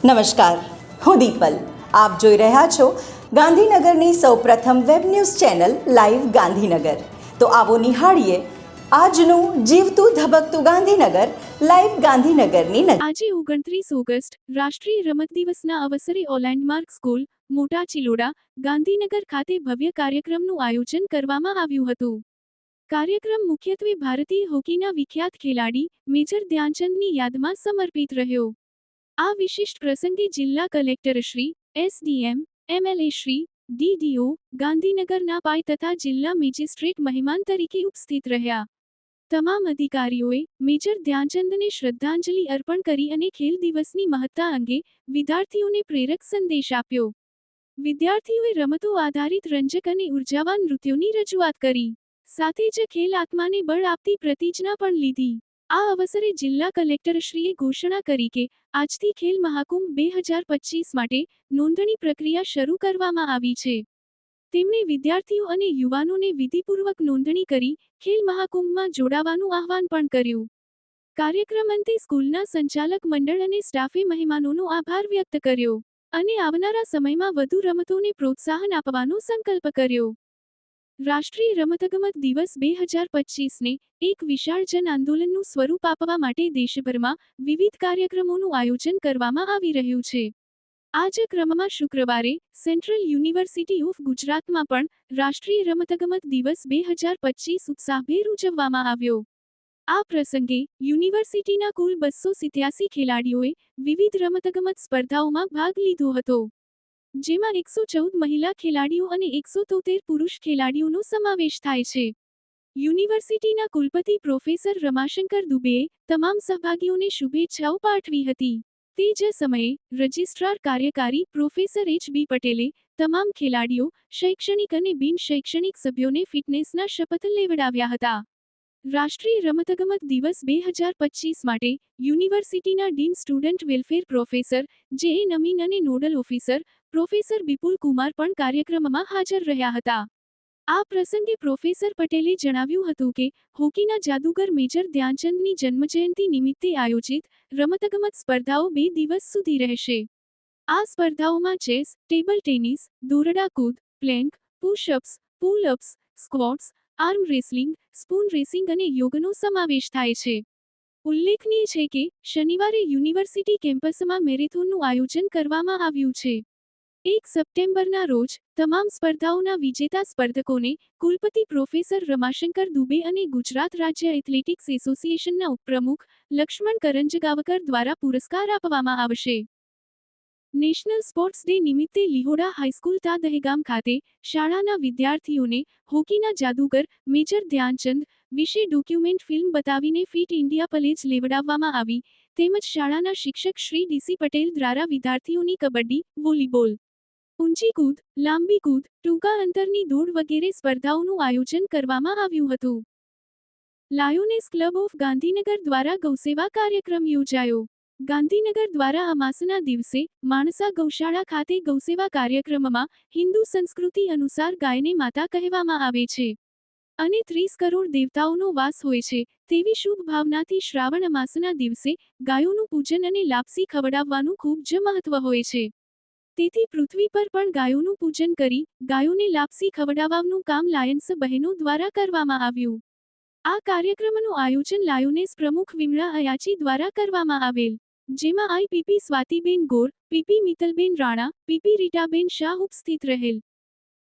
નમસ્કાર, હું દીપલ. આપ જોઈ રહ્યા છો ગાંધીનગરની સૌપ્રથમ web news channel live Gandhinagar. તો આવો નિહાળીએ આજનું જીવતું ધબકતું ગાંધીનગર લાઈવ ગાંધીનગરની નજર. આજે 29 ઓગસ્ટ રાષ્ટ્રીય રમત દિવસના અવસરે ઓલેન્ડમાર્ક સ્કૂલ, મોટા ચિલોડા, ગાંધીનગર ખાતે ભવ્ય કાર્યક્રમનું આયોજન કરવામાં આવ્યું હતું. કાર્યક્રમ મુખ્યત્વે ભારતીય હોકીના વિખ્યાત ખેલાડી મેજર ધ્યાનચંદની યાદમાં સમર્પિત રહ્યો. આ વિશિષ્ટ પ્રસંગે જિલ્લા કલેક્ટરશ્રી, એસડીએમ, એમએલએશ્રી, ડીડીઓ, ગાંધીનગરના પાય તથા જિલ્લા મેજિસ્ટ્રેટ મહેમાન તરીકે ઉપસ્થિત રહ્યા. તમામ અધિકારીઓએ મેજર ધ્યાનચંદને શ્રદ્ધાંજલિ અર્પણ કરી અને ખેલ દિવસની મહત્તા અંગે વિદ્યાર્થીઓને પ્રેરક સંદેશ આપ્યો. વિદ્યાર્થીઓએ રમતો આધારિત રંજક અને ઉર્જાવાન નૃત્યોની રજૂઆત કરી. સાથે જ ખેલ આત્માને બળ આપતી પ્રતિજ્ઞા પણ લીધી. આ અવસરે જિલ્લા કલેક્ટરશ્રીએ ઘોષણા કરી કે આજથી ખેલ મહાકુંભ 2025 માટે નોંધણી પ્રક્રિયા શરૂ કરવામાં આવી છે. તેમણે વિદ્યાર્થીઓ અને યુવાનોને વિધિપૂર્વક નોંધણી કરી ખેલ મહાકુંભમાં જોડાવાનું આહ્વાન પણ કર્યું. કાર્યક્રમ અંતે સ્કૂલના સંચાલક મંડળ અને સ્ટાફે મહેમાનોનો આભાર વ્યક્ત કર્યો અને આવનારા સમયમાં વધુ રમતોને પ્રોત્સાહન આપવાનો સંકલ્પ કર્યો. રાષ્ટ્રીય રમતગમત દિવસ 2025ને એક વિશાળ જન આંદોલનનું સ્વરૂપ આપવા માટે દેશભરમાં વિવિધ કાર્યક્રમોનું આયોજન કરવામાં આવી રહ્યું છે. આ જ ક્રમમાં શુક્રવારે સેન્ટ્રલ યુનિવર્સિટી ઓફ ગુજરાતમાં પણ રાષ્ટ્રીય રમતગમત દિવસ 2025 ઉત્સાહભેર ઉજવવામાં આવ્યો. આ પ્રસંગે યુનિવર્સિટીના કુલ 287 ખેલાડીઓએ વિવિધ રમતગમત સ્પર્ધાઓમાં ભાગ લીધો હતો, જેમાં 114 મહિલા ખેલાડીઓ અને 173 પુરુષ ખેલાડીઓનો સમાવેશ થાય છે. યુનિવર્સિટીના કુલપતિ પ્રોફેસર રમાશંકર દુબેએ તમામ સહભાગીઓને શુભેચ્છાઓ પાઠવી હતી. તે જ સમયે રજિસ્ટ્રાર કાર્યકારી પ્રોફેસર એચ.બી. પટેલે તમામ ખેલાડીઓ, શૈક્ષણિક અને બિન શૈક્ષણિક સભ્યોને ફિટનેસના શપથ લેવડાવ્યા હતા. રાષ્ટ્રીય રમતગમત દિવસ 2025 માટે યુનિવર્સિટીના ડીન સ્ટુડન્ટ વેલફેર પ્રોફેસર જે.એ. નમીન અને નોડલ ઓફિસર પ્રોફેસર વિપુલ કુમાર પણ કાર્યક્રમમાં હાજર રહ્યા હતા. આ પ્રસંગે પ્રોફેસર પટેલે જણાવ્યું હતું કે હોકીના જાદુગર મેજર ધ્યાનચંદની જન્મજયંતિ નિમિત્તે આયોજિત રમતગમત સ્પર્ધાઓ 2 દિવસ સુધી રહેશે. આ સ્પર્ધાઓમાં ચેસ, ટેબલ ટેનિસ, દોરડા કૂદ, plank, push ups, pull ups, squats, arm wrestling, spoon racing અને યોગનો સમાવેશ થાય છે. ઉલ્લેખનીય છે કે શનિવારે યુનિવર્સિટી કેમ્પસમાં મેરેથોનનું આયોજન કરવામાં આવ્યું છે. 1 સપ્ટેમ્બરના રોજ તમામ સ્પર્ધાઓના વિજેતા સ્પર્ધકોને કુલપતિ પ્રોફેસર રમાશંકર દુબે અને ગુજરાત રાજ્ય એથ્લેટિક્સ એસોસિએશનના ઉપપ્રમુખ લક્ષ્મણ કરંજગાવકર દ્વારા પુરસ્કાર આપવામાં આવશે. નેશનલ સ્પોર્ટ્સ ડે નિમિત્તે લિહોડા હાઈસ્કૂલ તા દહેગામ ખાતે શાળાના વિદ્યાર્થીઓને હોકીના જાદુગર મેજર ધ્યાનચંદ વિશે ડોક્યુમેન્ટ ફિલ્મ બતાવીને ફિટ ઇન્ડિયા પલેજ લેવડાવવામાં આવી, તેમજ શાળાના શિક્ષક શ્રી ડીસી પટેલ દ્વારા વિદ્યાર્થીઓની કબડ્ડી, વોલીબોલ, ઊંચી કૂદ, લાંબી કૂદ, ટૂંકા અંતરની દોડ વગેરે સ્પર્ધાઓનું આયોજન કરવામાં આવ્યું હતું. લાયોનેસ ક્લબ ઓફ ગાંધીનગર દ્વારા ગૌસેવા કાર્યક્રમ યોજાયો. ગાંધીનગર દ્વારા અમાસના દિવસે માણસા ગૌશાળા ખાતે ગૌસેવા કાર્યક્રમમાં હિન્દુ સંસ્કૃતિ અનુસાર ગાયને માતા કહેવામાં આવે છે અને 30 કરોડ દેવતાઓનો વાસ હોય છે, તેવી શુભ ભાવનાથી શ્રાવણ અમાસના દિવસે ગાયોનું પૂજન અને લાપસી ખવડાવવાનું ખૂબ જ મહત્વ હોય છે. તેથી પૃથ્વી પર પણ ગાયોનું પૂજન કરી ગાયોને લાપસી ખવડાવવાનું કામ લાયન્સ બહેનો દ્વારા કરવામાં આવ્યું. આ કાર્યક્રમનું આયોજન લાયોનેસ પ્રમુખ વિમળા અયાચી દ્વારા કરવામાં આવેલ, જેમાં આઈપીપી સ્વાતિબેન ગોર, પીપી મિત્તલબેન રાણા, પીપી રીટાબેન શાહ ઉપસ્થિત રહેલ.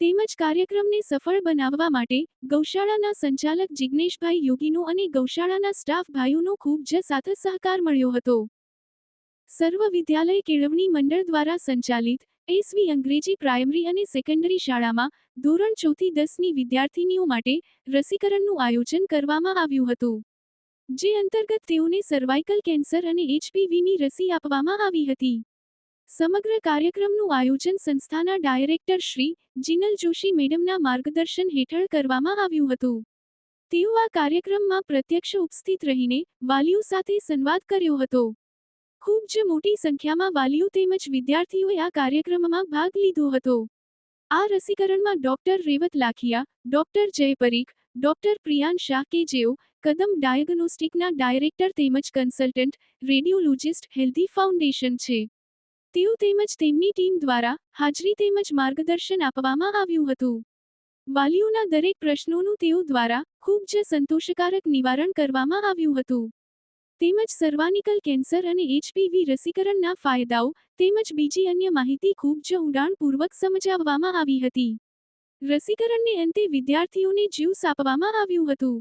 તેમજ કાર્યક્રમને સફળ બનાવવા માટે ગૌશાળાના સંચાલક જિગ્નેશભાઈ યોગીનો અને ગૌશાળાના સ્ટાફ ભાઈઓનો ખૂબ જ સાથ સહકાર મળ્યો હતો. સર્વ વિદ્યાલય કેળવણી મંડળ દ્વારા સંચાલિત એસવી અંગ્રેજી પ્રાઇમરી અને સેકન્ડરી શાળામાં ધોરણ 4 થી 10ની વિદ્યાર્થીનીઓ માટે રસીકરણનું આયોજન કરવામાં આવ્યું હતું, જે અંતર્ગત તેઓને સર્વાઇકલ કેન્સર અને એચપીવીની રસી આપવામાં આવી હતી. સમગ્ર કાર્યક્રમનું આયોજન સંસ્થાના ડાયરેક્ટર શ્રી જીનલ જોશી મેડમના માર્ગદર્શન હેઠળ કરવામાં આવ્યું હતું. તેઓ આ કાર્યક્રમમાં પ્રત્યક્ષ ઉપસ્થિત રહીને વાલીઓ સાથે સંવાદ કર્યો હતો. ખૂબ જ મોટી સંખ્યામાં વાલીઓ તેમજ વિદ્યાર્થીઓએ આ કાર્યક્રમમાં ભાગ લીધો હતો. આ રસીકરણમાં ડોક્ટર રેવત લાખિયા, ડોક્ટર જય પરીખ, ડોક્ટર પ્રિયાન શાહ કે જેઓ કદમ ડાયગ્નોસ્ટિકના ડાયરેક્ટર તેમજ કન્સલ્ટન્ટ રેડિયોલોજિસ્ટ હેલ્ધી ફાઉન્ડેશન છે. તેઓ તેમજ તેમની ટીમ દ્વારા હાજરી તેમજ માર્ગદર્શન આપવામાં આવ્યું હતું. વાલીઓના દરેક પ્રશ્નોનું તેઓ દ્વારા ખૂબ જ સંતોષકારક નિવારણ કરવામાં આવ્યું હતું. તેમજ સર્વાનિકલ કેન્સર અને HPV રસીકરણના ફાયદાઓ તેમજ બીજી અન્ય માહિતી ખૂબ જ ઊંડાણપૂર્વક સમજાવવામાં આવી હતી. રસીકરણને અંતે વિદ્યાર્થીઓને જ્યુસ આપવામાં આવ્યું હતું.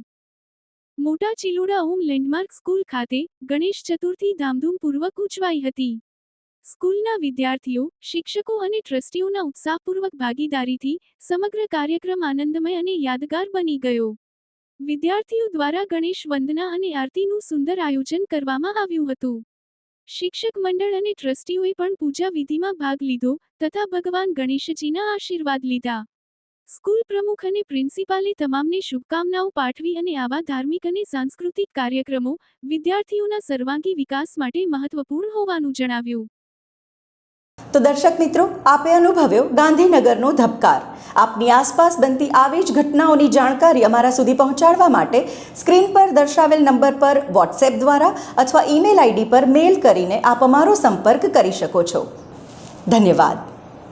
મોટા ચિલોડા ઓમ લેન્ડમાર્ક સ્કૂલ ખાતે ગણેશ ચતુર્થી ધામધૂમપૂર્વક ઉજવાઈ હતી. સ્કૂલના વિદ્યાર્થીઓ, શિક્ષકો અને ટ્રસ્ટીઓના ઉત્સાહપૂર્વક ભાગીદારીથી સમગ્ર કાર્યક્રમ આનંદમય અને યાદગાર બની ગયો. વિદ્યાર્થીઓ દ્વારા ગણેશ વંદના અને આરતીનું સુંદર આયોજન કરવામાં આવ્યું હતું. શિક્ષક મંડળ અને ટ્રસ્ટીઓએ પણ પૂજા વિધિમાં ભાગ લીધો તથા ભગવાન ગણેશજીના આશીર્વાદ લીધા. સ્કૂલ પ્રમુખ અને પ્રિન્સિપાલે તમામને શુભકામનાઓ પાઠવી અને આવા ધાર્મિક અને સાંસ્કૃતિક કાર્યક્રમો વિદ્યાર્થીઓના સર્વાંગી વિકાસ માટે મહત્વપૂર્ણ હોવાનું જણાવ્યું. તો દર્શક મિત્રો, આપે અનુભવ્યો ગાંધીનગરનો ધબકાર. આપની આસપાસ બનતી આવી જ ઘટનાઓની જાણકારી અમારા સુધી પહોંચાડવા માટે સ્ક્રીન પર દર્શાવેલ નંબર પર વોટ્સએપ દ્વારા અથવા ઈમેલ આઈડી પર મેલ કરીને આપ અમારો સંપર્ક કરી શકો છો. ધન્યવાદ.